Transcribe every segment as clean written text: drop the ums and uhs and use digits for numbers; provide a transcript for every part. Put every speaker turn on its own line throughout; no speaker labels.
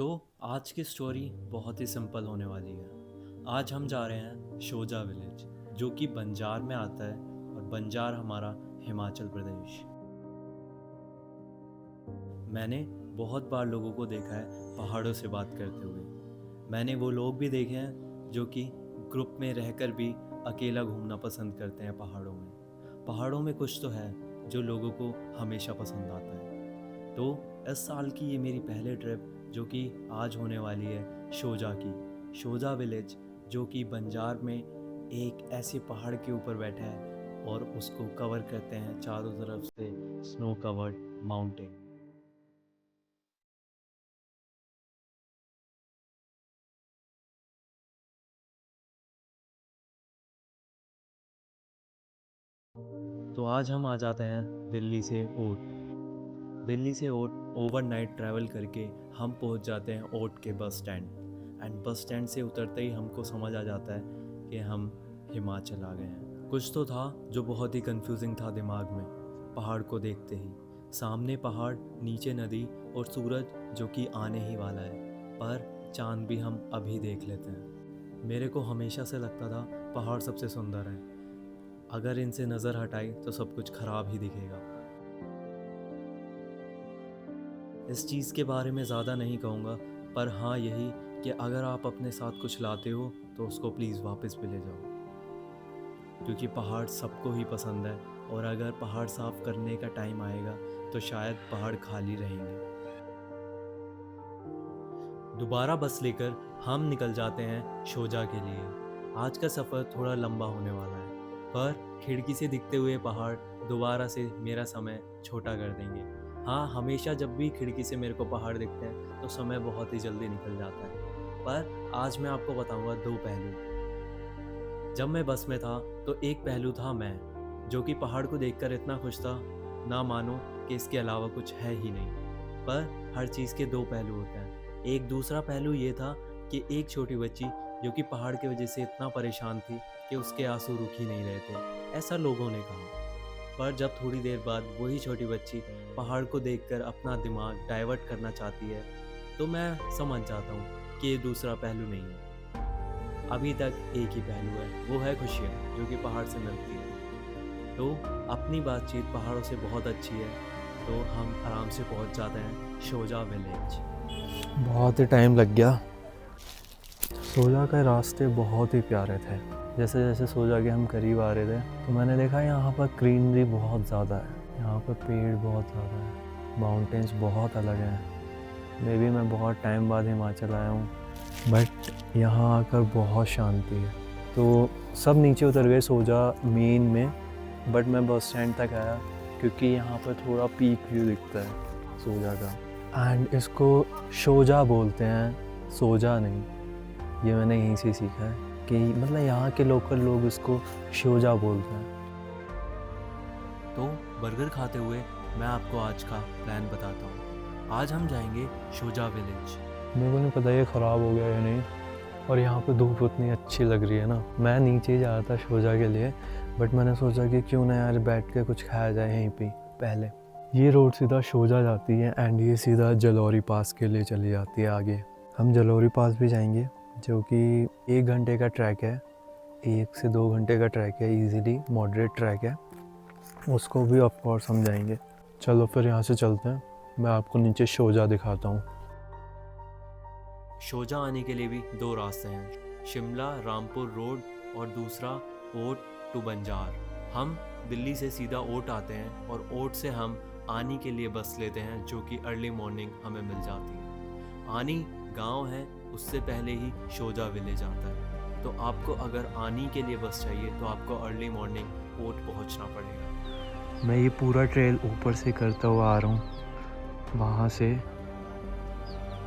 तो आज की स्टोरी बहुत ही सिंपल होने वाली है। आज हम जा रहे हैं शोजा विलेज, जो कि बंजार में आता है और बंजार हमारा हिमाचल प्रदेश। मैंने बहुत बार लोगों को देखा है पहाड़ों से बात करते हुए। मैंने वो लोग भी देखे हैं जो कि ग्रुप में रहकर भी अकेला घूमना पसंद करते हैं पहाड़ों में। पहाड़ों में कुछ तो है जो लोगों को हमेशा पसंद आता है। तो इस साल की ये मेरी पहली ट्रिप जो कि आज होने वाली है शोजा विलेज, जो कि बंजार में एक ऐसे पहाड़ के ऊपर बैठा है और उसको कवर करते हैं चारों तरफ से स्नो कवर्ड माउंटेन। तो आज हम आ जाते हैं दिल्ली से ओट। दिल्ली से ओट ओवरनाइट ट्रैवल करके हम पहुंच जाते हैं ओट के bus stand. And bus stand से उतरते ही हमको समझ आ जाता है कि हम हिमाचल आ गए हैं। कुछ तो था जो बहुत ही कंफ्यूजिंग था दिमाग में पहाड़ को देखते ही। सामने पहाड़, नीचे नदी और सूरज जो कि आने ही वाला है, पर चांद भी हम अभी देख लेते हैं। मेरे को हमेशा से लगता था पहाड़ सबसे सुंदर है, अगर इनसे नज़र हटाई तो सब कुछ ख़राब ही दिखेगा। इस चीज़ के बारे में ज़्यादा नहीं कहूँगा, पर हाँ यही कि अगर आप अपने साथ कुछ लाते हो तो उसको प्लीज़ वापस भी ले जाओ, क्योंकि पहाड़ सबको ही पसंद है। और अगर पहाड़ साफ़ करने का टाइम आएगा तो शायद पहाड़ खाली रहेंगे। दोबारा बस लेकर हम निकल जाते हैं शोजा के लिए। आज का सफ़र थोड़ा लंबा होने वाला है, पर खिड़की से दिखते हुए पहाड़ दोबारा से मेरा समय छोटा कर देंगे। हाँ, हमेशा जब भी खिड़की से मेरे को पहाड़ दिखते हैं तो समय बहुत ही जल्दी निकल जाता है, पर आज मैं आपको बताऊंगा दो पहलू। जब मैं बस में था तो एक पहलू था मैं, जो कि पहाड़ को देखकर इतना खुश था, ना मानो कि इसके अलावा कुछ है ही नहीं। पर हर चीज़ के दो पहलू होते हैं। एक दूसरा पहलू ये था कि एक छोटी बच्ची जो कि पहाड़ की वजह से इतना परेशान थी कि उसके आंसू रुक ही नहीं रहे थे, ऐसा लोगों ने कहा। पर जब थोड़ी देर बाद वही छोटी बच्ची पहाड़ को देखकर अपना दिमाग डाइवर्ट करना चाहती है, तो मैं समझ जाता हूँ कि ये दूसरा पहलू नहीं है। अभी तक एक ही पहलू है, वो है खुशियाँ जो कि पहाड़ से मिलती है। तो अपनी बातचीत पहाड़ों से बहुत अच्छी है, तो हम आराम से पहुंच जाते हैं शोजा विलेज।
बहुत ही टाइम लग गया। सोजा के रास्ते बहुत ही प्यारे थे। जैसे जैसे सोजा के हम करीब आ रहे थे तो मैंने देखा यहाँ पर ग्रीनरी बहुत ज़्यादा है, यहाँ पर पेड़ बहुत ज़्यादा है, माउंटेन्स बहुत अलग हैं। मे बी मैं बहुत टाइम बाद हिमाचल आया हूँ, बट यहाँ आकर बहुत शांति है। तो सब नीचे उतर गए सोजा मेन में, बट मैं बस स्टैंड तक आया क्योंकि यहाँ पर थोड़ा पीक व्यू दिखता है सोजा का। एंड इसको शोजा बोलते हैं, सोजा नहीं। ये मैंने यहीं से सीखा है कि मतलब यहाँ के लोकल लोग इसको शोजा बोलते हैं।
तो बर्गर खाते हुए मैं आपको आज का प्लान बताता हूँ। आज हम जाएंगे शोजा विलेज।
मेरे को नहीं पता ये ख़राब हो गया या नहीं, और यहाँ पे धूप उतनी अच्छी लग रही है ना। मैं नीचे ही जा रहा था शोजा के लिए, बट मैंने सोचा कि क्यों ना यार बैठ के कुछ खाया जाए यहीं पे पहले। ये रोड सीधा शोजा जाती है एंड ये सीधा जलौरी पास के लिए चली जाती है आगे। हम जलौरी पास भी जाएंगे, जो कि 1 घंटे का ट्रैक है, 1 से 2 घंटे का ट्रैक है, इजीली मॉडरेट ट्रैक है। उसको भी ऑफ कोर्स हम जाएंगे। चलो फिर यहाँ से चलते हैं, मैं आपको नीचे शोजा दिखाता हूँ।
शोजा आने के लिए भी दो रास्ते हैं, शिमला रामपुर रोड और दूसरा ओट टू बंजार। हम दिल्ली से सीधा ओट आते हैं और ओट से हम आनी के लिए बस लेते हैं, जो कि अर्ली मॉर्निंग हमें मिल जाती है। आनी गांव है, उससे पहले ही शोजा विलेज आता है। तो आपको अगर आनी के लिए बस चाहिए तो आपको अर्ली मॉर्निंग ओट पहुंचना पड़ेगा।
मैं ये पूरा ट्रेल ऊपर से करता हुआ आ रहा हूँ वहाँ से,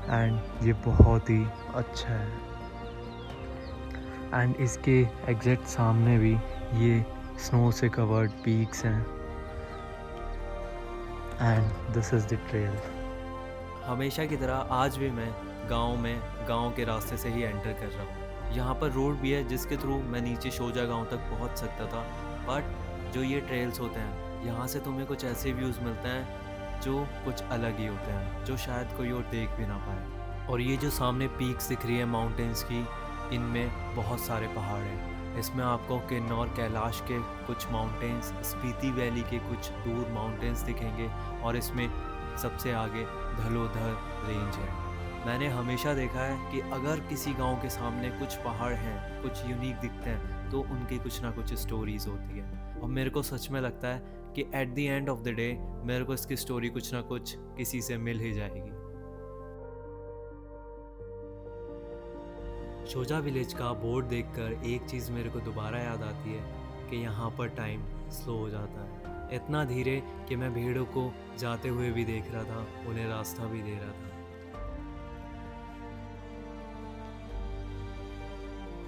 एंड ये बहुत ही अच्छा है। एंड इसके एग्जैक्ट सामने भी ये स्नो से कवर्ड पीक्स हैं, and this is the trail.
हमेशा की तरह आज भी मैं गांव के रास्ते से ही एंटर कर रहा हूँ। यहाँ पर रोड भी है जिसके थ्रू मैं नीचे शोजा गांव तक पहुँच सकता था, बट जो ये ट्रेल्स होते हैं यहाँ से तुम्हें कुछ ऐसे व्यूज़ मिलते हैं जो कुछ अलग ही होते हैं, जो शायद कोई और देख भी ना पाए। और ये जो सामने पीक्स दिख रही है माउंटेन्स की, इनमें बहुत सारे पहाड़ हैं। इसमें आपको किन्नौर कैलाश के कुछ माउंटेन्स, स्पीति वैली के कुछ दूर माउंटेन्स दिखेंगे और इसमें सबसे आगे धलोधर रेंज है। मैंने हमेशा देखा है कि अगर किसी गांव के सामने कुछ पहाड़ हैं, कुछ यूनिक दिखते हैं, तो उनकी कुछ ना कुछ स्टोरीज होती है। और मेरे को सच में लगता है कि at the end of the day मेरे को इसकी स्टोरी कुछ ना कुछ किसी से मिल ही जाएगी। शोजा विलेज का बोर्ड देखकर एक चीज़ मेरे को दोबारा याद आती है कि यहाँ पर टाइम स्लो हो जाता है, इतना धीरे कि मैं भीड़ों को जाते हुए भी देख रहा था, उन्हें रास्ता भी दे रहा था।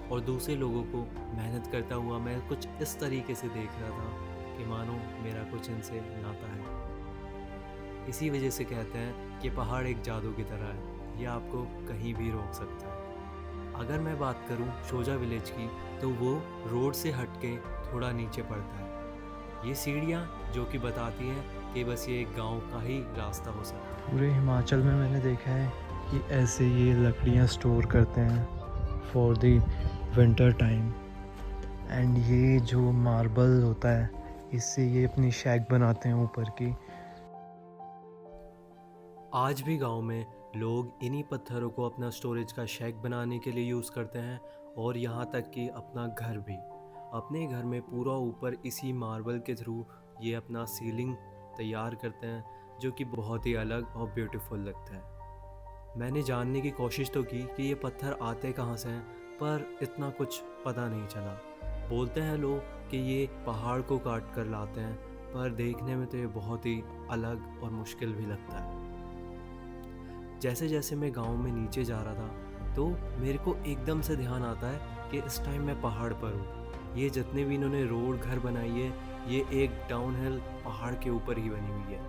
और दूसरे लोगों को मेहनत करता हुआ मैं कुछ इस तरीके से देख रहा था कि मानो मेरा कुछ इनसे नाता है। इसी वजह से कहते हैं कि पहाड़ एक जादू की तरह है, यह आपको कहीं भी रोक सकता है। अगर मैं बात करूं शोजा विलेज की, तो वो रोड से हटके थोड़ा नीचे पड़ता है। ये सीढ़ियाँ जो कि बताती हैं कि बस ये एक गांव का ही रास्ता हो सकता है।
पूरे हिमाचल में मैंने देखा है कि ऐसे ये लकड़ियाँ स्टोर करते हैं for the winter time. And ये जो मार्बल होता है, इससे ये अपनी शैक बनाते हैं ऊपर की।
आज भी गांव में लोग इन्हीं पत्थरों को अपना स्टोरेज का शेक बनाने के लिए यूज़ करते हैं, और यहाँ तक कि अपना घर भी। अपने घर में पूरा ऊपर इसी मार्बल के थ्रू ये अपना सीलिंग तैयार करते हैं, जो कि बहुत ही अलग और ब्यूटीफुल लगता है। मैंने जानने की कोशिश तो की कि ये पत्थर आते कहाँ से हैं, पर इतना कुछ पता नहीं चला। बोलते हैं लोग कि ये पहाड़ को काट कर लाते हैं, पर देखने में तो ये बहुत ही अलग और मुश्किल भी लगता है। जैसे जैसे मैं गांव में नीचे जा रहा था, तो मेरे को एकदम से ध्यान आता है कि इस टाइम मैं पहाड़ पर हूँ। ये जितने भी इन्होंने रोड घर बनाई है, ये एक डाउन हिल पहाड़ के ऊपर ही बनी हुई है।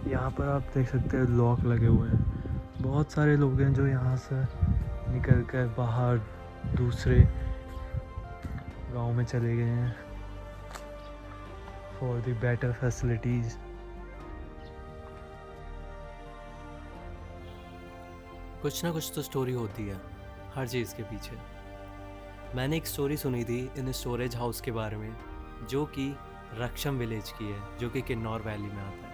यहाँ पर आप देख सकते हैं लॉक लगे हुए हैं। बहुत सारे लोग हैं जो यहाँ से निकल कर बाहर दूसरे गांव में चले गए हैं फॉर द बेटर फैसिलिटीज़।
कुछ ना कुछ तो स्टोरी होती है हर चीज़ के पीछे। मैंने एक स्टोरी सुनी थी इन स्टोरेज हाउस के बारे में, जो कि रक्षम विलेज की है, जो कि किन्नौर वैली में आता है।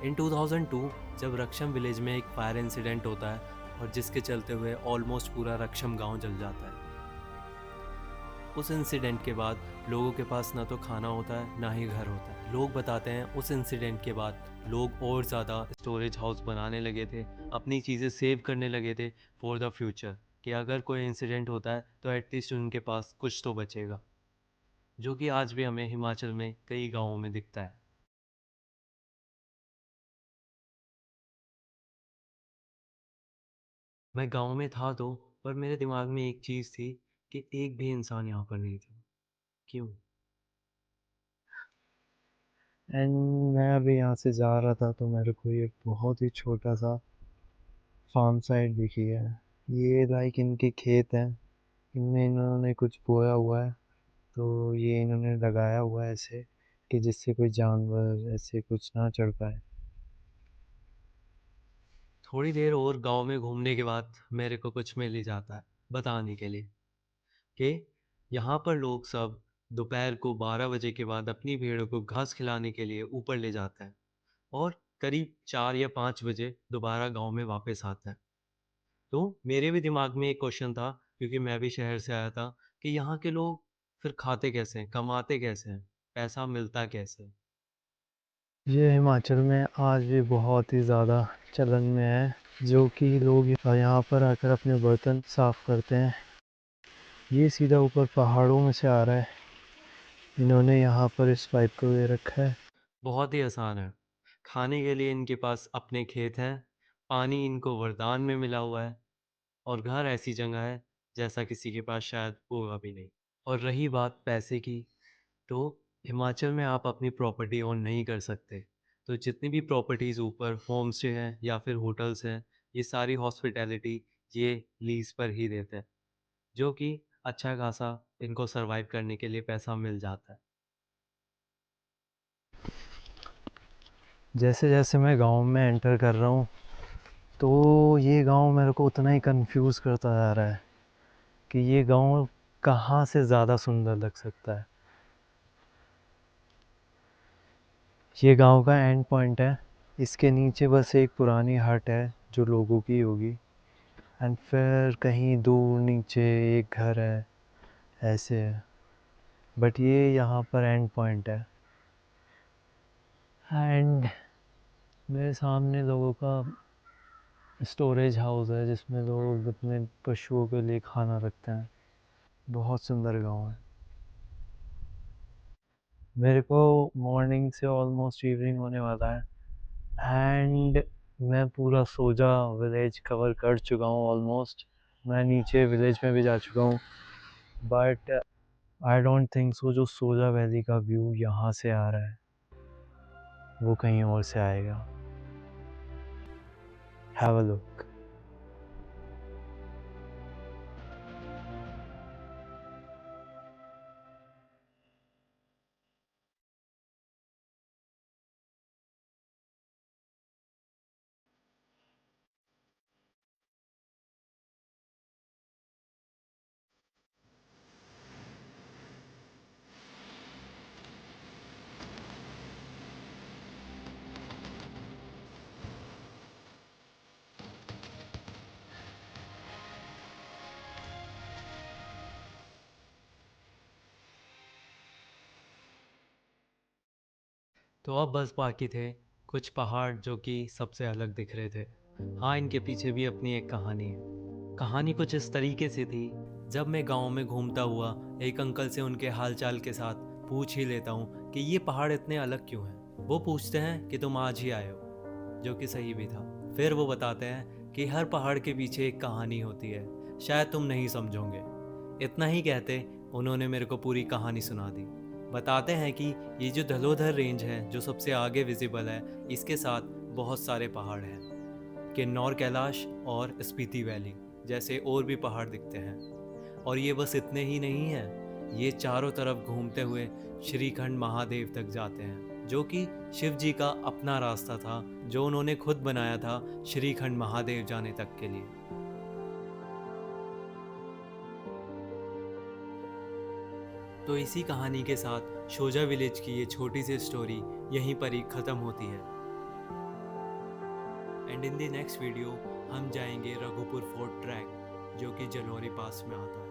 इन 2002 जब रक्षम विलेज में एक फायर इंसिडेंट होता है, और जिसके चलते हुए ऑलमोस्ट पूरा रक्षम गांव जल जाता है। उस इंसिडेंट के बाद लोगों के पास ना तो खाना होता है, ना ही घर होता है। लोग बताते हैं उस इंसिडेंट के बाद लोग और ज़्यादा स्टोरेज हाउस बनाने लगे थे, अपनी चीज़ें सेव करने लगे थे फॉर द फ्यूचर, कि अगर कोई इंसिडेंट होता है तो एटलीस्ट उनके पास कुछ तो बचेगा, जो कि आज भी हमें हिमाचल में कई गाँवों में दिखता है। मैं गांव में था तो, पर मेरे दिमाग में एक चीज़ थी कि एक भी इंसान यहाँ पर नहीं था। क्यों?
एंड मैं अभी यहाँ से जा रहा था तो मेरे को ये बहुत ही छोटा सा फार्म साइड दिखी है। ये लाइक इनके खेत हैं, इनमें इन्होंने कुछ बोया हुआ है, तो ये इन्होंने लगाया हुआ है ऐसे कि जिससे कोई जानवर ऐसे कुछ ना चढ़ पाए।
थोड़ी देर और गांव में घूमने के बाद मेरे को कुछ मिल ही जाता है बताने के लिए, कि यहाँ पर लोग सब दोपहर को 12 बजे के बाद अपनी भेड़ों को घास खिलाने के लिए ऊपर ले जाते हैं, और करीब 4 या 5 बजे दोबारा गांव में वापस आते हैं। तो मेरे भी दिमाग में एक क्वेश्चन था, क्योंकि मैं भी शहर से आया था, कि यहाँ के लोग फिर खाते कैसे हैं, कमाते कैसे हैं, पैसा मिलता कैसे है?
ये हिमाचल में आज भी बहुत ही ज़्यादा चलन में है, जो कि लोग यहाँ पर आकर अपने बर्तन साफ करते हैं। ये सीधा ऊपर पहाड़ों में से आ रहा है, इन्होंने यहाँ पर इस पाइप को दे रखा है।
बहुत ही आसान है। खाने के लिए इनके पास अपने खेत हैं, पानी इनको वरदान में मिला हुआ है, और घर ऐसी जगह है जैसा किसी के पास शायद होगा भी नहीं। और रही बात पैसे की, तो हिमाचल में आप अपनी प्रॉपर्टी ओन नहीं कर सकते। तो जितनी भी प्रॉपर्टीज़ ऊपर होम स्टे हैं या फिर होटल्स हैं, ये सारी हॉस्पिटैलिटी ये लीज़ पर ही देते हैं, जो कि अच्छा खासा इनको सर्वाइव करने के लिए पैसा मिल जाता है।
जैसे जैसे मैं गांव में एंटर कर रहा हूँ तो ये गांव मेरे को उतना ही कंफ्यूज करता जा रहा है कि ये गांव कहाँ से ज़्यादा सुंदर लग सकता है। ये गांव का एंड पॉइंट है, इसके नीचे बस एक पुरानी हट है जो लोगों की होगी, एंड फिर कहीं दूर नीचे एक घर है, ऐसे है। बट ये यहाँ पर एंड पॉइंट है। एंड मेरे सामने लोगों का स्टोरेज हाउस है जिसमें लोग अपने पशुओं के लिए खाना रखते हैं। बहुत सुंदर गांव है। मेरे को मॉर्निंग से ऑलमोस्ट इवनिंग होने वाला है एंड मैं पूरा सोजा विलेज कवर कर चुका हूँ ऑलमोस्ट। मैं नीचे विलेज में भी जा चुका हूँ, but I don't think so जो सोजा वैली का व्यू यहाँ से आ रहा है वो कहीं और से आएगा। Have a look.
तो अब बस बाकी थे कुछ पहाड़ जो कि सबसे अलग दिख रहे थे। हाँ, इनके पीछे भी अपनी एक कहानी है। कहानी कुछ इस तरीके से थी। जब मैं गांव में घूमता हुआ एक अंकल से उनके हालचाल के साथ पूछ ही लेता हूँ कि ये पहाड़ इतने अलग क्यों हैं। वो पूछते हैं कि तुम आज ही आए हो, जो कि सही भी था। फिर वो बताते हैं कि हर पहाड़ के पीछे एक कहानी होती है, शायद तुम नहीं समझोगे। इतना ही कहते उन्होंने मेरे को पूरी कहानी सुना दी। बताते हैं कि ये जो धलोधर रेंज है जो सबसे आगे विजिबल है, इसके साथ बहुत सारे पहाड़ हैं। किन्नौर कैलाश और स्पीति वैली जैसे और भी पहाड़ दिखते हैं। और ये बस इतने ही नहीं हैं, ये चारों तरफ घूमते हुए श्रीखंड महादेव तक जाते हैं, जो कि शिव जी का अपना रास्ता था जो उन्होंने खुद बनाया था श्रीखंड महादेव जाने तक के लिए। तो इसी कहानी के साथ शोजा विलेज की ये छोटी सी स्टोरी यहीं पर ही ख़त्म होती है। And in the next video हम जाएंगे रघुपुर फोर्ट ट्रैक, जो कि जलोरी पास में आता है।